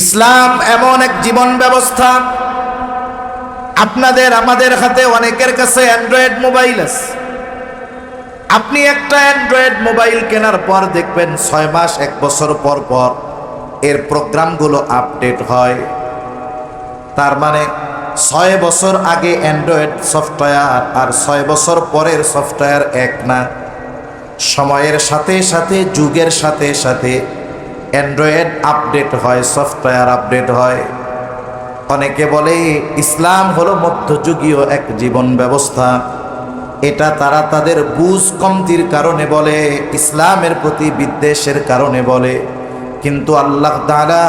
ইসলাম এমন এক জীবন ব্যবস্থা। আপনাদের আমাদের হাতে অনেকের কাছে অ্যান্ড্রয়েড মোবাইল আছে। আপনি একটা অ্যান্ড্রয়েড মোবাইল কেনার পর দেখবেন 6 মাস 1 বছর পর পর এর প্রোগ্রামগুলো আপডেট হয়। তার মানে 6 বছর আগে অ্যান্ড্রয়েড সফটওয়্যার আর 6 বছর পরের সফটওয়্যার এক না। সময়ের সাথে সাথে, যুগের সাথে সাথে অ্যান্ড্রয়েড আপডেট হয়, সফটওয়্যার আপডেট হয়। অনেকে বলে ইসলাম হলো মধ্যযুগীয় এক জীবন ব্যবস্থা। এটা তারা তাদের বুঝ কমতির কারণে বলে, ইসলামের প্রতি বিদ্বেষের কারণে বলে। কিন্তু আল্লাহ তাআলা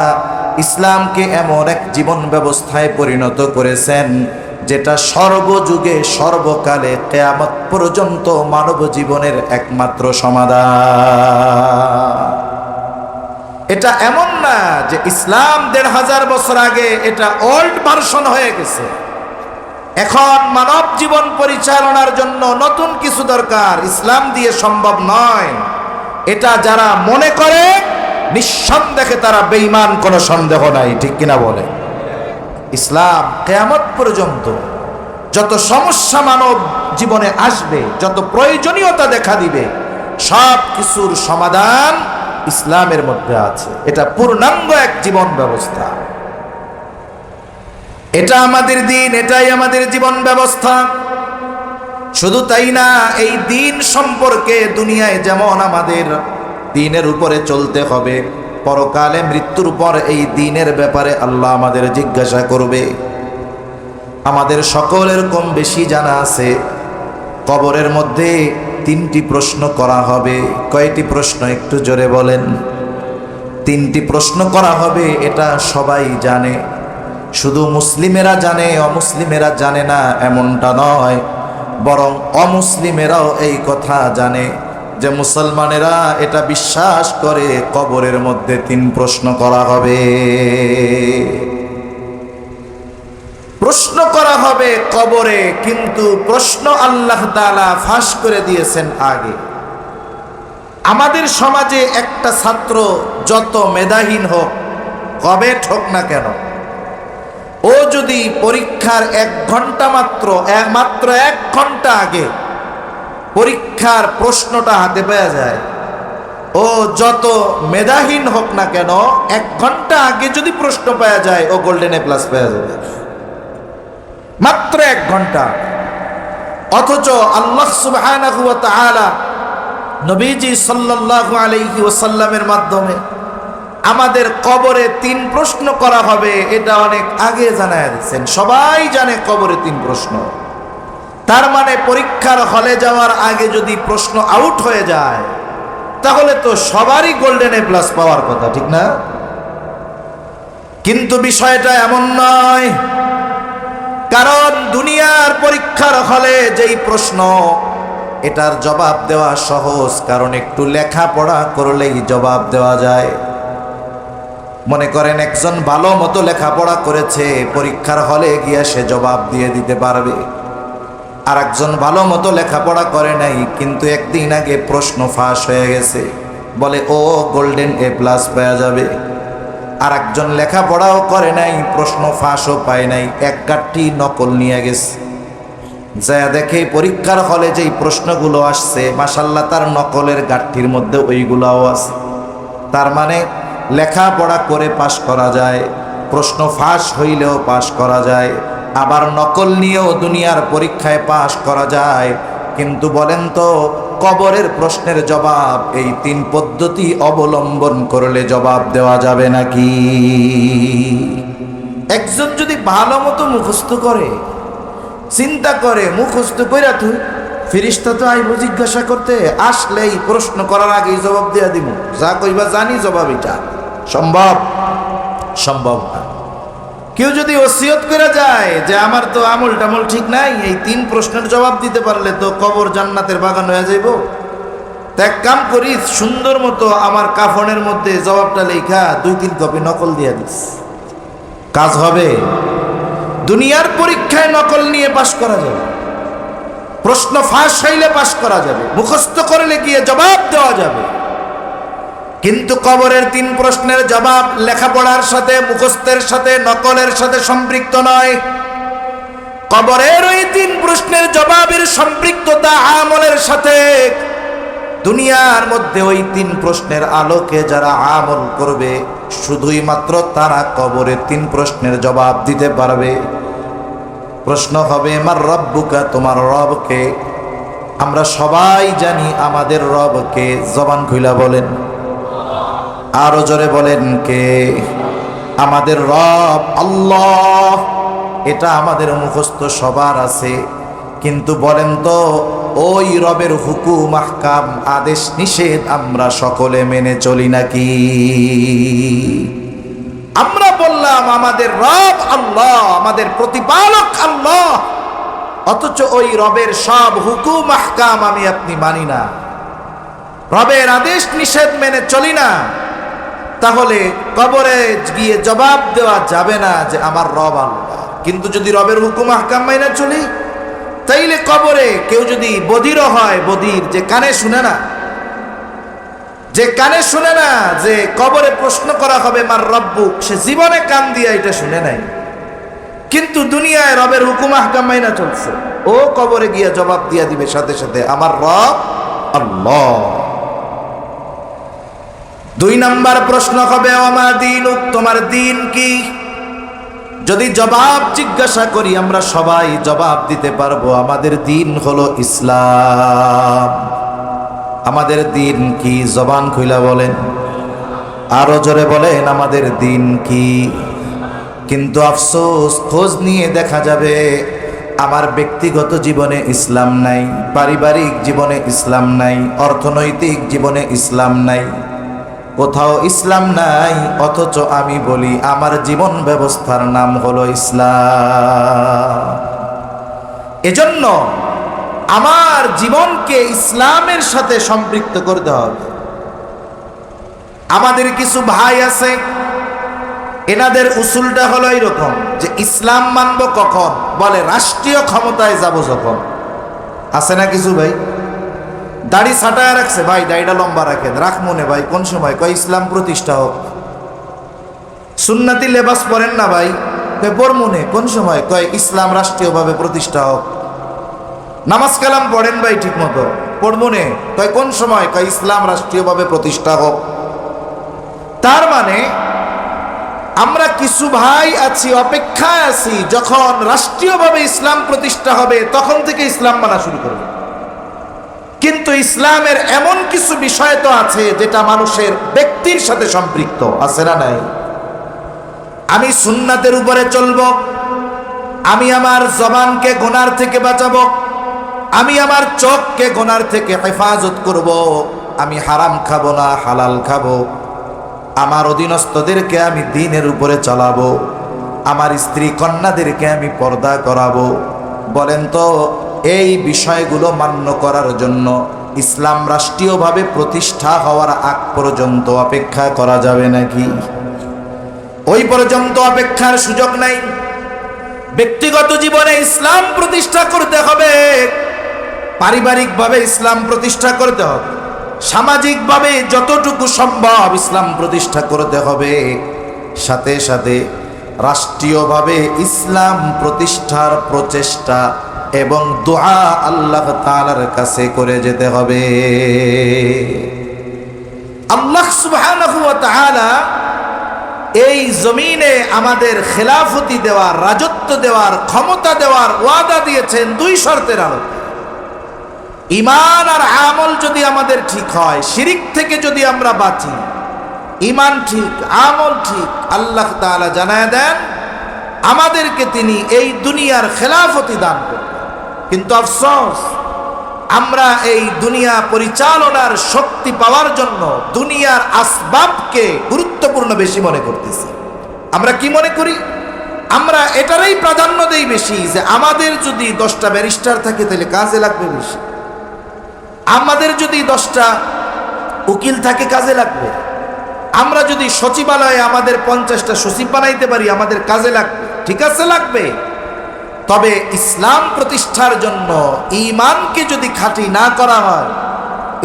ইসলামকে এমন এক জীবন ব্যবস্থায় পরিণত করেছেন যেটা সর্বযুগে সর্বকালে কিয়ামত পর্যন্ত মানব জীবনের একমাত্র সমাধান। এটা এমন না যে ইসলাম 1500 বছর আগে এটা ওল্ড ভার্সন হয়ে গেছে, এখন মানব জীবন পরিচালনার জন্য নতুন কিছু দরকার, ইসলাম দিয়ে সম্ভব নয়। এটা যারা মনে করে নিঃসন্দেহে তারা বেঈমান, কোনো সন্দেহ নাই, ঠিক কিনা বলে? ইসলাম কিয়ামত পর্যন্ত যত সমস্যা মানব জীবনে আসবে, যত প্রয়োজনীয়তা দেখা দিবে, সব কিছুর সমাধান ইসলামের মধ্যে আছে। এটা পূর্ণাঙ্গ এক জীবন ব্যবস্থা। এটা আমাদের দিন, এটাই আমাদের জীবন ব্যবস্থা। শুধু তাই না, এই দিন সম্পর্কে দুনিয়ায় যেমন আমাদের দিনের উপরে চলতে হবে, পরকালে মৃত্যুর পর এই দিনের ব্যাপারে আল্লাহ আমাদের জিজ্ঞাসা করবে। আমাদের সকলের কম বেশি জানা আছে, কবরের মধ্যে 3টি প্রশ্ন করা হবে। কয়টি প্রশ্ন একটু জোরে বলেন? 3টি প্রশ্ন করা হবে, এটা সবাই জানে। শুধু মুসলিমেরা জানে, অমুসলিমেরা জানে না এমনটা নয়, বরং অমুসলিমেরাও এই কথা জানে যে মুসলমানেরা এটা বিশ্বাস করে কবরের মধ্যে 3 প্রশ্ন করা হবে। প্রশ্ন করা হবে কবরে, কিন্তু প্রশ্ন আল্লাহ তাআলা ফাঁস করে দিয়েছেন আগে। আমাদের সমাজে একটা ছাত্র যত মেধাহীন হোক, কবে ঠোক না কেন, ও যদি পরীক্ষার 1 ঘন্টা মাত্র 1 ঘন্টা আগে পরীক্ষার প্রশ্নটা হাতে পেয়ে যায়, ও যত মেধাহীন হোক না কেন 1 ঘন্টা আগে যদি প্রশ্ন পাওয়া যায়, ও গোল্ডেন এ প্লাস পেয়ে যাবে, মাত্র 1 ঘন্টা। অথচ আল্লাহ সুবহানাহু ওয়া তাআলা নবীজি সাল্লাল্লাহু আলাইহি ওয়াসাল্লামের মাধ্যমে আমাদের কবরে 3 প্রশ্ন করা হবে, এটা অনেক আগে জানায় দিয়েছেন। সবাই জানে কবরে 3 প্রশ্ন। তার মানে পরীক্ষার হলে যাওয়ার আগে যদি প্রশ্ন আউট হয়ে যায়, তাহলে তো সবারই গোল্ডেন এ প্লাস পাওয়ার কথা, ঠিক না? কিন্তু বিষয়টা এমন নয়। কারণ দুনিয়ার পরীক্ষার হলে যেই প্রশ্ন, এটার জবাব দেওয়া সহজ, কারণ একটু লেখাপড়া করলেই জবাব দেওয়া যায়। মনে করেন একজন ভালো মতো লেখাপড়া করেছে, পরীক্ষার হলে গিয়ে সে জবাব দিয়ে দিতে পারবে। আর একজন ভালো মতো লেখাপড়া করে নাই, কিন্তু একদিন আগে প্রশ্ন ফাঁস হয়ে গেছে, বলে ও গোল্ডেন এ প্লাস পাওয়া যাবে। আর একজন লেখাপড়াও করে নাই, প্রশ্ন ফাঁসও পায় নাই, 1 গাঁটটি নকল নিয়ে গেছে। যা দেখে পরীক্ষার হলে যেই প্রশ্নগুলো আসছে, মাশাআল্লাহ তার নকলের গাঁটটির মধ্যে ওইগুলাও আছে। তার মানে লেখাপড়া করে পাশ করা যায়, প্রশ্ন ফাঁস হইলেও পাশ করা যায়, আবার নকল নিয়েও দুনিয়ার পরীক্ষায় পাশ করা যায়। কিন্তু বলেন তো, কবরের প্রশ্নের জবাব এই 3 পদ্ধতি অবলম্বন করলে জবাব দেওয়া যাবে নাকি? একজন যদি ভালো মতো মুখস্থ করে, চিন্তা করে মুখস্থ কইরা, তুই ফেরেশতা তো আইব জিজ্ঞাসা করতে, আসলেই প্রশ্ন করার আগেই জবাব দেয়া দিব, যা কইবা জানি জবাব, এটা সম্ভব? সম্ভব না। কেউ যদি ওসিয়ত করে যায় যে আমার তো আমল টামল ঠিক নাই, এই 3 প্রশ্নের জবাব দিতে পারলে তো কবর জান্নাতের বাগান হয়ে যাইব, তা এক কাম করি, সুন্দর মতো আমার কাফনের মধ্যে জবাবটা লেখা 2-3 কপি নকল দিয়ে দিস, কাজ হবে। দুনিয়ার পরীক্ষায় নকল নিয়ে পাশ করা যাবে, প্রশ্ন ফাঁস হইলে পাশ করা যাবে, মুখস্থ করলে গিয়ে জবাব দেওয়া যাবে। কিন্তু কবরের 3 প্রশ্নের জবাব লেখাপড়ার সাথে, মুখস্থের সাথে, নকলের সাথে সম্পৃক্ত নয়। কবরের ওই 3 প্রশ্নের জবাবের সম্পৃক্ততা আমলের সাথে। দুনিয়ার মধ্যে ওই 3 প্রশ্নের আলোকে যারা আমল করবে, শুধুই মাত্র তারা কবরে 3 প্রশ্নের জবাব দিতে পারবে। প্রশ্ন হবে, মার রব্বুকা, তোমার রবকে? আমরা সবাই জানি আমাদের রবকে। জবান খুইলা বলেন, আরো জোরে বলেন, কে? আমাদের রব আল্লাহ। এটা আমাদের মুখস্থ সবার আছে, কিন্তু বলেন তো ওই রবের হুকুম, আহকাম, আদেশ নিষেধ আমরা সকলে মেনে চলি নাকি? আমরা বললাম আমাদের রব আল্লাহ, আমাদের প্রতিপালক আল্লাহ, অথচ ওই রবের সব হুকুম আহকাম আমি আপনি মানি না, রবের আদেশ নিষেধ মেনে চলি না। তাহলে কবরে গিয়ে জবাব দেওয়া যাবে না যে আমার রব আল্লাহ। কিন্তু যদি রবের হুকুম আহকাম মাইনা চলি, তাইলে কবরে কেউ যদি বধিরও হয়, বধির যে কানে শুনে না, যে কানে শুনে না যে কবরে প্রশ্ন করা হবে মার রব্বুক, সে জীবনে কান দিয়া এটা শুনে নাই, কিন্তু দুনিয়ায় রবের হুকুম আহকাম মাইনা চলছে, ও কবরে গিয়া জবাব দিয়া দিবে সাথে সাথে আমার রব আল্লাহ। 2 নাম্বার প্রশ্ন হবে, ওমা দীনুক, তোমার দিন কি? যদি জবাব জিজ্ঞাসা করি, আমরা সবাই জবাব দিতে পারবো, আমাদের দিন হলো ইসলাম। আমাদের দিন কি? জবান খুইলা বলেন, আরো জোরে বলেন, আমাদের দিন কি? কিন্তু আফসোস, খোঁজ নিয়ে দেখা যাবে আমার ব্যক্তিগত জীবনে ইসলাম নাই, পারিবারিক জীবনে ইসলাম নাই, অর্থনৈতিক জীবনে ইসলাম নাই, কোথাও ইসলাম নাই। অথচ আমি বলি আমার জীবন ব্যবস্থার নাম হলো ইসলাম। এজন্য আমার জীবনকে ইসলামের সাথে সম্পৃক্ত করতে হবে। আমাদের কিছু ভাই আছে, এনাদের উসুলটা হলো এরকম যে ইসলাম মানব কখন? বলে রাষ্ট্রীয় ক্ষমতায় যাব যখন। আছে না কিছু ভাই? দাড়ি ছাটায় রাখছে, ভাই দাড়িটা লম্বা রাখেন। রাখ মনে ভাই, কোন সময়? কয় ইসলাম প্রতিষ্ঠা হোক। সুন্নাতি লেবাস পরেন না ভাই, কয় পর মনে। কোন সময়? কয় ইসলাম রাষ্ট্রীয়ভাবে প্রতিষ্ঠা হোক। নামাজ কালাম পড়েন ভাই ঠিক মতো, পড় মনে। কয় কোন সময়? কয় ইসলাম রাষ্ট্রীয়ভাবে প্রতিষ্ঠা হোক। তার মানে আমরা কিছু ভাই আছি, অপেক্ষায় আছি, যখন রাষ্ট্রীয়ভাবে ইসলাম প্রতিষ্ঠা হবে তখন থেকে ইসলাম মানা শুরু করবে। কিন্তু ইসলামের এমন কিছু বিষয় তো আছে যেটা মানুষের ব্যক্তির সাথে সম্পৃক্ত, আছে না নাই? আমি সুন্নাতের উপরে চলবো, আমি আমার জবানকে গুনার থেকে বাঁচাবো, আমি আমার চোখকে গুনার থেকে হেফাজত করব, আমি হারাম খাবো না, হালাল খাবো, আমার অধীনস্থদেরকে আমি দ্বীনের উপরে চালাবো, আমার স্ত্রী কন্যাদেরকে আমি পর্দা করাবো। বলেন তো এই বিষয়গুলো মান্য করার জন্য ইসলাম রাষ্ট্রীয়ভাবে প্রতিষ্ঠা হওয়ার আগ পর্যন্ত অপেক্ষা করা যাবে নাকি? ওই পর্যন্ত অপেক্ষার সুযোগ নাই। ব্যক্তিগত জীবনে ইসলাম প্রতিষ্ঠা করতে হবে, পারিবারিকভাবে ইসলাম প্রতিষ্ঠা করতে হবে, সামাজিকভাবে যতটুকু সম্ভব ইসলাম প্রতিষ্ঠা করতে হবে, সাথে সাথে রাষ্ট্রীয়ভাবে ইসলাম প্রতিষ্ঠার প্রচেষ্টা এবং দোয়া আল্লাহ তাআলার কাছে করে যেতে হবে। আল্লাহ সুবহানাহু ওয়া তাআলা এই জমিনে আমাদের খেলাফতি দেওয়ার, রাজত্ব দেওয়ার, ক্ষমতা দেওয়ার ওয়াদা দিয়েছেন 2 শর্তের আলোকে। ঈমান আর আমল যদি আমাদের ঠিক হয়, শিরিক থেকে যদি আমরা বাঁচি, ঈমান ঠিক, আমল ঠিক, আল্লাহ তাআলা জানায় দেন আমাদেরকে তিনি এই দুনিয়ার খেলাফতি দান করবেন। কিন্তু আফসোস, আমরা এই দুনিয়া পরিচালনার শক্তি পাওয়ার জন্য দুনিয়ার আসবাবকে গুরুত্বপূর্ণ বেশি মনে করতেছি। আমরা কি মনে করি? আমরা এটারই প্রাধান্য দেই বেশি যে আমাদের যদি 10টা ব্যারিস্টার থাকে তাহলে কাজে লাগবে বেশি, আমাদের যদি 10টা উকিল থাকে কাজে লাগবে, আমরা যদি সচিবালয়ে আমাদের 50টা সচিব বানাইতে পারি আমাদের কাজে লাগবে। ঠিক আছে, লাগবে। তবে ইসলাম প্রতিষ্ঠার জন্য ঈমানকে যদি খাঁটি না করা হয়,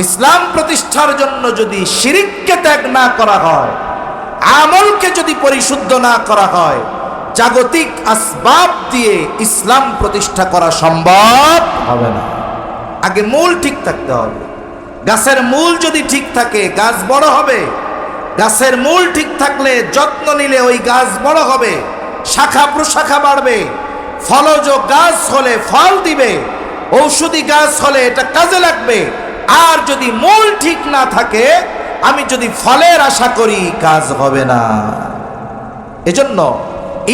ইসলাম প্রতিষ্ঠার জন্য যদি শিরিককে ত্যাগ না করা হয়, আমলকে যদি পরিশুদ্ধ না করা হয়, জাগতিক আসবাব দিয়ে ইসলাম প্রতিষ্ঠা করা সম্ভব হবে না। আগে মূল ঠিক থাকতে হবে। গাছের মূল যদি ঠিক থাকে গাছ বড় হবে। গাছের মূল ঠিক থাকলে যত্ন নিলে ওই গাছ বড় হবে, শাখা প্রশাখা বাড়বে, ফলজ গাছ হলে ফল দিবে, ঔষধি গাছ হলে এটা কাজে লাগবে। আর যদি মূল ঠিক না থাকে, আমি যদি ফলের আশা করি, কাজ হবে না। এজন্য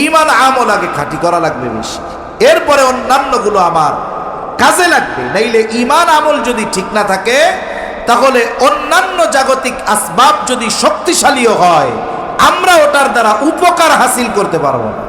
ঈমান আমল আগে খাঁটি করা লাগবে বেশি, এরপরে অন্যান্যগুলো আমার কাজে লাগবে। নাইলে ঈমান আমল যদি ঠিক না থাকে, তাহলে অন্যান্য জাগতিক আসবাব যদি শক্তিশালীও হয়, আমরা ওটার দ্বারা উপকার হাসিল করতে পারবো না।